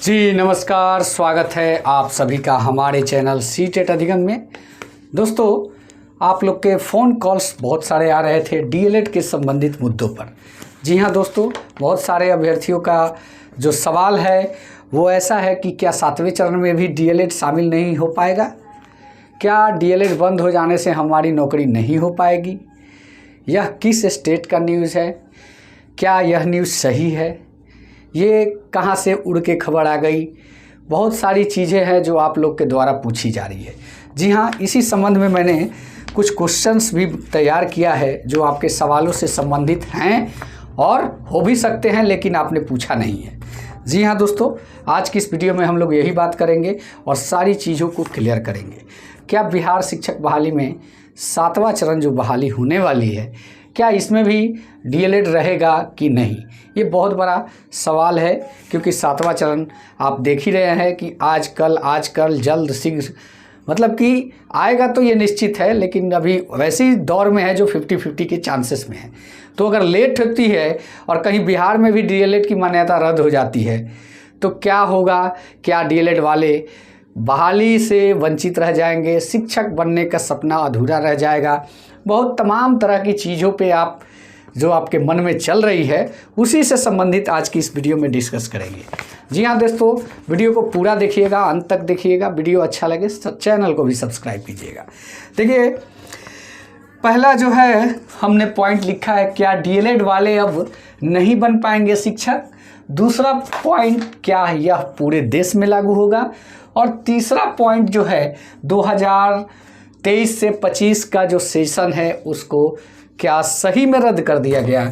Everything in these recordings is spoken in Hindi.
जी नमस्कार, स्वागत है आप सभी का हमारे चैनल सीटेट अधिगम में। दोस्तों, आप लोग के फ़ोन कॉल्स बहुत सारे आ रहे थे डीएलएड के संबंधित मुद्दों पर। जी हाँ दोस्तों, बहुत सारे अभ्यर्थियों का जो सवाल है वो ऐसा है कि क्या 7वें चरण में भी डीएलएड शामिल नहीं हो पाएगा? क्या डीएलएड बंद हो जाने से हमारी नौकरी नहीं हो पाएगी? यह किस स्टेट का न्यूज़ है? क्या यह न्यूज़ सही है? ये कहाँ से उड़ के खबर आ गई? बहुत सारी चीज़ें हैं जो आप लोग के द्वारा पूछी जा रही है। जी हाँ, इसी संबंध में मैंने कुछ क्वेश्चंस भी तैयार किया है जो आपके सवालों से संबंधित हैं और हो भी सकते हैं, लेकिन आपने पूछा नहीं है। जी हाँ दोस्तों, आज की इस वीडियो में हम लोग यही बात करेंगे और सारी चीज़ों को क्लियर करेंगे। क्या बिहार शिक्षक बहाली में 7वां चरण जो बहाली होने वाली है, क्या इसमें भी डीएलएड रहेगा कि नहीं? ये बहुत बड़ा सवाल है, क्योंकि 7वां चरण आप देख ही रहे हैं कि आजकल जल्द शीघ्र मतलब कि आएगा तो ये निश्चित है, लेकिन अभी वैसे ही दौर में है जो 50-50 के चांसेस में है। तो अगर लेट होती है और कहीं बिहार में भी डीएलएड की मान्यता रद्द हो जाती है तो क्या होगा? क्या डीएलएड वाले बहाली से वंचित रह जाएंगे? शिक्षक बनने का सपना अधूरा रह जाएगा? बहुत तमाम तरह की चीज़ों पे आप जो आपके मन में चल रही है उसी से संबंधित आज की इस वीडियो में डिस्कस करेंगे। जी हाँ दोस्तों, वीडियो को पूरा देखिएगा, अंत तक देखिएगा। वीडियो अच्छा लगे चैनल को भी सब्सक्राइब कीजिएगा। देखिए, पहला जो है हमने पॉइंट लिखा है, क्या डीएलएड वाले अब नहीं बन पाएंगे शिक्षक? दूसरा पॉइंट, क्या यह पूरे देश में लागू होगा? और तीसरा पॉइंट जो है 2023 से 25 का जो सेशन है उसको क्या सही में रद्द कर दिया गया?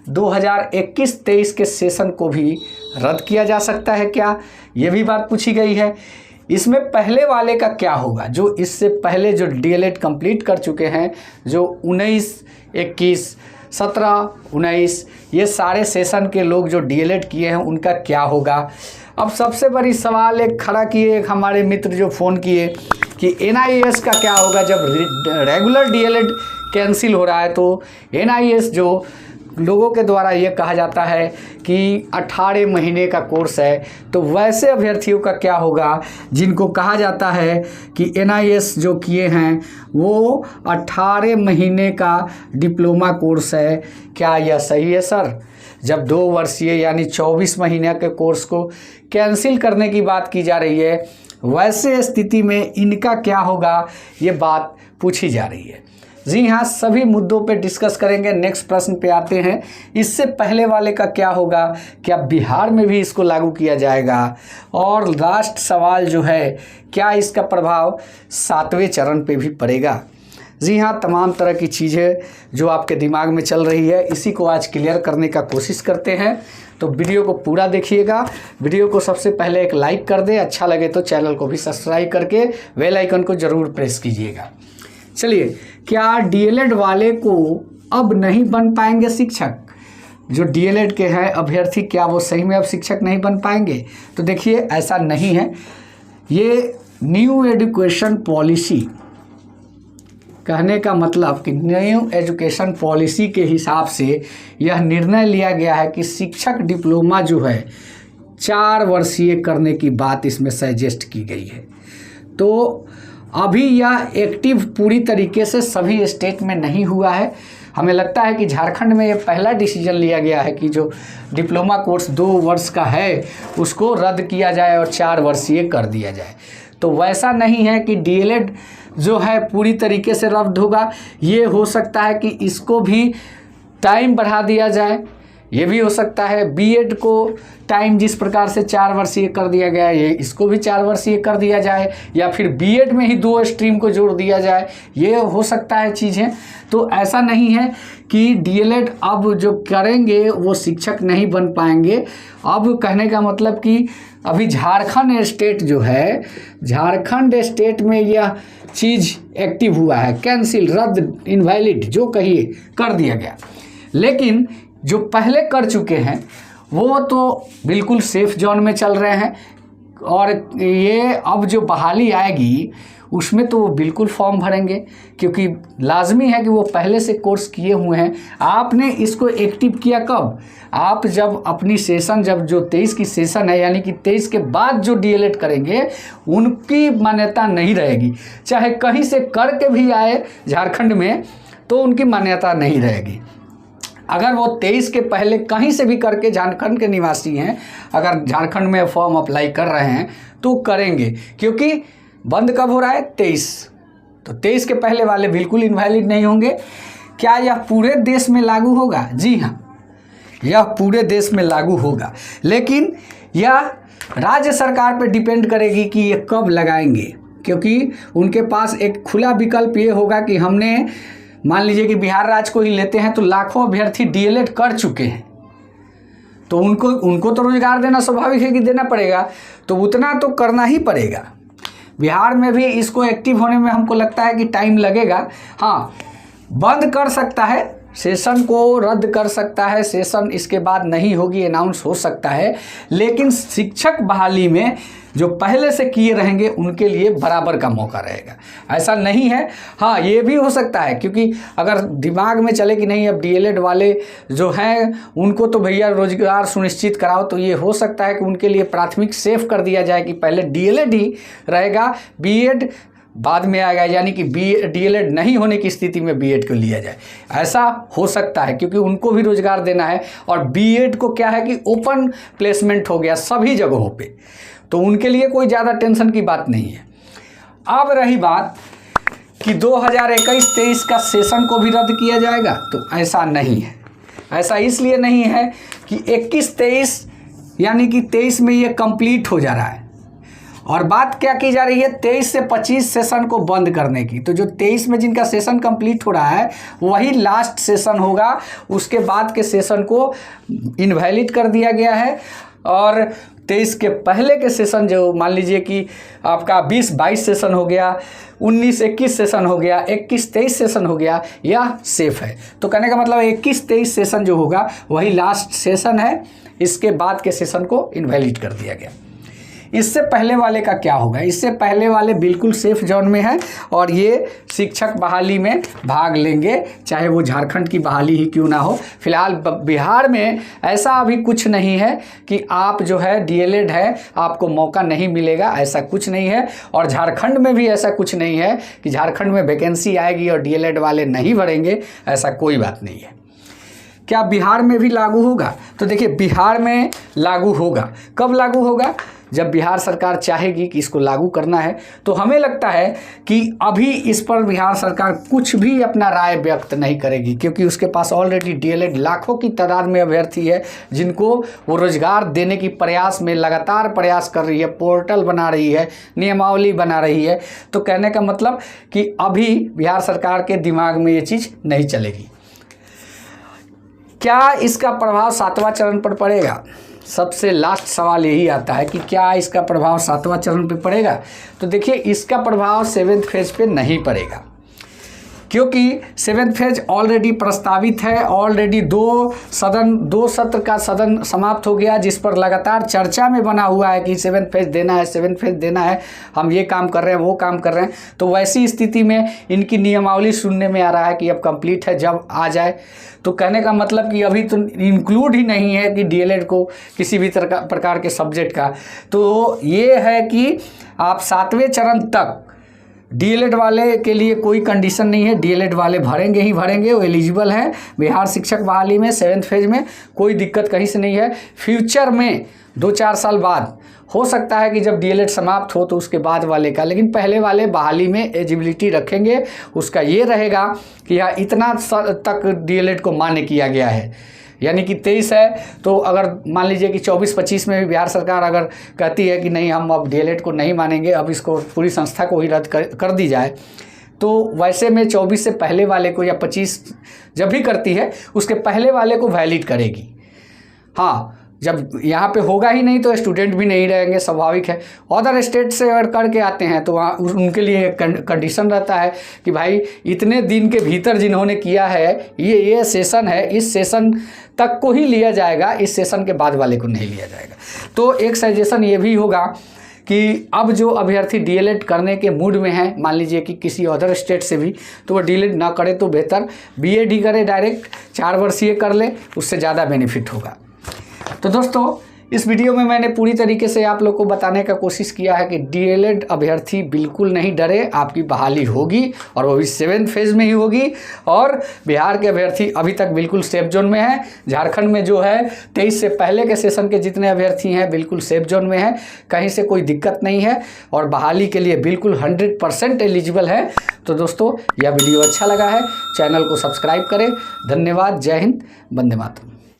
2021-23 के सेशन को भी रद्द किया जा सकता है क्या? ये भी बात पूछी गई है। इसमें पहले वाले का क्या होगा, जो इससे पहले जो डीएलएड कंप्लीट कर चुके हैं, जो 19, 21, 17, 19 ये सारे सेशन के लोग जो डीएलएड किए हैं उनका क्या होगा? अब सबसे बड़ी सवाल एक खड़ा किए एक हमारे मित्र जो फ़ोन किए कि एनआईएएस का क्या होगा जब रेगुलर डीएलएड कैंसिल हो रहा है। तो एनआईएएस जो लोगों के द्वारा ये कहा जाता है कि 18 महीने का कोर्स है, तो वैसे अभ्यर्थियों का क्या होगा जिनको कहा जाता है कि एनआईएएस जो किए हैं वो 18 महीने का डिप्लोमा कोर्स है? क्या यह सही है सर? जब 2 वर्षीय यानी 24 महीने के कोर्स को कैंसिल करने की बात की जा रही है, वैसे स्थिति में इनका क्या होगा, ये बात पूछी जा रही है। जी हाँ, सभी मुद्दों पे डिस्कस करेंगे। नेक्स्ट प्रश्न पे आते हैं। इससे पहले वाले का क्या होगा? क्या बिहार में भी इसको लागू किया जाएगा? और लास्ट सवाल जो है, क्या इसका प्रभाव 7वें चरण पे भी पड़ेगा? जी हाँ, तमाम तरह की चीज़ें जो आपके दिमाग में चल रही है इसी को आज क्लियर करने का कोशिश करते हैं। तो वीडियो को पूरा देखिएगा। वीडियो को सबसे पहले एक लाइक कर दे, अच्छा लगे तो चैनल को भी सब्सक्राइब करके बेल आइकन को ज़रूर प्रेस कीजिएगा। चलिए, क्या डीएलएड वाले को अब नहीं बन पाएंगे शिक्षक? जो डीएलएड के हैं अभ्यर्थी, क्या वो सही में अब शिक्षक नहीं बन पाएंगे? तो देखिए, ऐसा नहीं है। ये न्यू एजुकेशन पॉलिसी कहने का मतलब कि न्यू एजुकेशन पॉलिसी के हिसाब से यह निर्णय लिया गया है कि शिक्षक डिप्लोमा जो है 4 वर्षीय करने की बात इसमें सजेस्ट की गई है। तो अभी यह एक्टिव पूरी तरीके से सभी स्टेट में नहीं हुआ है। हमें लगता है कि झारखंड में ये पहला डिसीजन लिया गया है कि जो डिप्लोमा कोर्स 2 वर्ष का है उसको रद्द किया जाए और 4 वर्षीय कर दिया जाए। तो वैसा नहीं है कि डीएलएड जो है पूरी तरीके से रद्द होगा। ये हो सकता है कि इसको भी टाइम बढ़ा दिया जाए, ये भी हो सकता है। बीएड को टाइम जिस प्रकार से 4 वर्षीय कर दिया गया है, ये इसको भी 4 वर्षीय कर दिया जाए, या फिर बीएड में ही 2 स्ट्रीम को जोड़ दिया जाए, ये हो सकता है चीज़ें। तो ऐसा नहीं है कि डीएलएड अब जो करेंगे वो शिक्षक नहीं बन पाएंगे। अब कहने का मतलब कि अभी झारखंड स्टेट जो है, झारखंड स्टेट में यह चीज़ एक्टिव हुआ है, कैंसिल, रद्द, इनवैलिड जो कहिए कर दिया गया। लेकिन जो पहले कर चुके हैं वो तो बिल्कुल सेफ जोन में चल रहे हैं। और ये अब जो बहाली आएगी उसमें तो वो बिल्कुल फॉर्म भरेंगे, क्योंकि लाजमी है कि वो पहले से कोर्स किए हुए हैं। आपने इसको एक्टिव किया कब? आप जब अपनी सेशन, जब जो 23 की सेशन है, यानी कि 23 के बाद जो डीएलएड करेंगे उनकी मान्यता नहीं रहेगी। चाहे कहीं से करके भी आए झारखंड में तो उनकी मान्यता नहीं रहेगी। अगर वो 23 के पहले कहीं से भी करके झारखंड के निवासी हैं, अगर झारखंड में फॉर्म अप्लाई कर रहे हैं तो करेंगे, क्योंकि बंद कब हो रहा है? 23। तो 23 के पहले वाले बिल्कुल इनवैलिड नहीं होंगे। क्या यह पूरे देश में लागू होगा? जी हाँ, यह पूरे देश में लागू होगा, लेकिन यह राज्य सरकार पर डिपेंड करेगी कि ये कब लगाएंगे, क्योंकि उनके पास एक खुला विकल्प ये होगा कि हमने, मान लीजिए कि बिहार राज्य को ही लेते हैं तो लाखों अभ्यर्थी डीएलएड कर चुके हैं, तो उनको तो रोजगार देना स्वाभाविक है कि देना पड़ेगा, तो उतना तो करना ही पड़ेगा। बिहार में भी इसको एक्टिव होने में हमको लगता है कि टाइम लगेगा। हाँ, बंद कर सकता है, सेशन को रद्द कर सकता है, सेशन इसके बाद नहीं होगी, अनाउंस हो सकता है, लेकिन शिक्षक बहाली में जो पहले से किए रहेंगे उनके लिए बराबर का मौका रहेगा। ऐसा नहीं है। हाँ, ये भी हो सकता है, क्योंकि अगर दिमाग में चले कि नहीं अब डीएलएड वाले जो हैं उनको तो भैया रोजगार सुनिश्चित कराओ, तो ये हो सकता है कि उनके लिए प्राथमिक सेफ कर दिया जाए कि पहले डीएलएड ही रहेगा, बीएड बाद में आएगा, यानी कि डीएलएड नहीं होने की स्थिति में बीएड को लिया जाए। ऐसा हो सकता है, क्योंकि उनको भी रोजगार देना है, और बीएड को क्या है कि ओपन प्लेसमेंट हो गया सभी जगहों पे, तो उनके लिए कोई ज़्यादा टेंशन की बात नहीं है। अब रही बात कि 2021-23 का सेशन को भी रद्द किया जाएगा, तो ऐसा नहीं है। ऐसा इसलिए नहीं है कि 21-23 यानी कि 23 में ये कंप्लीट हो जा रहा है, और बात क्या की जा रही है 23 से 25 सेशन को बंद करने की। तो जो 23 में जिनका सेशन कंप्लीट हो रहा है वही लास्ट सेशन होगा, उसके बाद के सेशन को इनवैलिड कर दिया गया है। और 23 के पहले के सेशन जो मान लीजिए कि आपका 20-22 सेशन हो गया, 19-21 सेशन हो गया, 21-23 सेशन हो गया, यह सेफ है। तो कहने का मतलब 21-23 सेशन जो होगा वही लास्ट सेशन है, इसके बाद के सेशन को इनवैलिड कर दिया गया। इससे पहले वाले का क्या होगा? इससे पहले वाले बिल्कुल सेफ जोन में है, और ये शिक्षक बहाली में भाग लेंगे, चाहे वो झारखंड की बहाली ही क्यों ना हो। फिलहाल बिहार में ऐसा अभी कुछ नहीं है कि आप जो है डीएलएड है आपको मौका नहीं मिलेगा, ऐसा कुछ नहीं है। और झारखंड में भी ऐसा कुछ नहीं है कि झारखंड में वैकेंसी आएगी और डीएलएड वाले नहीं भरेंगे, ऐसा कोई बात नहीं है। क्या बिहार में भी लागू होगा? तो देखिए, बिहार में लागू होगा। कब लागू होगा? जब बिहार सरकार चाहेगी कि इसको लागू करना है। तो हमें लगता है कि अभी इस पर बिहार सरकार कुछ भी अपना राय व्यक्त नहीं करेगी, क्योंकि उसके पास ऑलरेडी डीएलएड लाखों की तादाद में अभ्यर्थी है जिनको वो रोजगार देने की प्रयास में लगातार प्रयास कर रही है, पोर्टल बना रही है, नियमावली बना रही है। तो कहने का मतलब कि अभी बिहार सरकार के दिमाग में ये चीज़ नहीं चलेगी। क्या इसका प्रभाव 7वां चरण पर पड़ेगा? सबसे लास्ट सवाल यही आता है कि क्या इसका प्रभाव 7वां चरण पे पड़ेगा? तो देखिए, इसका प्रभाव 7th फेज पे नहीं पड़ेगा, क्योंकि 7th फेज ऑलरेडी प्रस्तावित है। ऑलरेडी दो सत्र का सदन समाप्त हो गया, जिस पर लगातार चर्चा में बना हुआ है कि 7th फेज देना है, 7th फेज देना है, हम ये काम कर रहे हैं, वो काम कर रहे हैं। तो वैसी स्थिति में इनकी नियमावली सुनने में आ रहा है कि अब कंप्लीट है, जब आ जाए। तो कहने का मतलब कि अभी तो इंक्लूड ही नहीं है कि डीएलएड को किसी भी प्रकार के सब्जेक्ट का। तो ये है कि आप 7वें चरण तक डीएलएड वाले के लिए कोई कंडीशन नहीं है, डीएलएड वाले भरेंगे ही भरेंगे, वो एलिजिबल हैं बिहार शिक्षक बहाली में 7th फेज में, कोई दिक्कत कहीं से नहीं है। फ्यूचर में 2-4 साल बाद हो सकता है कि जब डीएलएड समाप्त हो तो उसके बाद वाले का, लेकिन पहले वाले बहाली में एलिजिबिलिटी रखेंगे। उसका ये रहेगा कि यहाँ इतना तक डीएलएड को मान्य किया गया है, यानी कि 23 है, तो अगर मान लीजिए कि 24-25 में भी बिहार सरकार अगर कहती है कि नहीं हम अब डीएलएड को नहीं मानेंगे, अब इसको पूरी संस्था को ही रद्द कर दी जाए, तो वैसे में 24 से पहले वाले को या 25 जब भी करती है उसके पहले वाले को वैलिड करेगी। हाँ, जब यहाँ पे होगा ही नहीं तो स्टूडेंट भी नहीं रहेंगे, स्वाभाविक है। अदर स्टेट से अगर करके आते हैं तो वहाँ उनके लिए कंडीशन रहता है कि भाई इतने दिन के भीतर जिन्होंने किया है, ये सेशन है, इस सेशन तक को ही लिया जाएगा, इस सेशन के बाद वाले को नहीं लिया जाएगा। तो एक सजेशन ये भी होगा कि अब जो अभ्यर्थी डीएलएड करने के मूड में है, मान लीजिए कि किसी अदर स्टेट से भी, तो वो डीएलएड ना करे तो बेहतर बीएड ही करे, डायरेक्ट 4 वर्षीय कर ले, उससे ज़्यादा बेनिफिट होगा। तो दोस्तों इस वीडियो में मैंने पूरी तरीके से आप लोग को बताने का कोशिश किया है कि डीएलएड अभ्यर्थी बिल्कुल नहीं डरे, आपकी बहाली होगी और वो भी 7th फेज़ में ही होगी। और बिहार के अभ्यर्थी अभी तक बिल्कुल सेफ जोन में है। झारखंड में जो है 23 से पहले के सेशन के जितने अभ्यर्थी हैं बिल्कुल सेफ जोन में है, कहीं से कोई दिक्कत नहीं है और बहाली के लिए बिल्कुल 100% एलिजिबल है। तो दोस्तों यह वीडियो अच्छा लगा है, चैनल को सब्सक्राइब करें। धन्यवाद। जय हिंद, वंदे मातरम।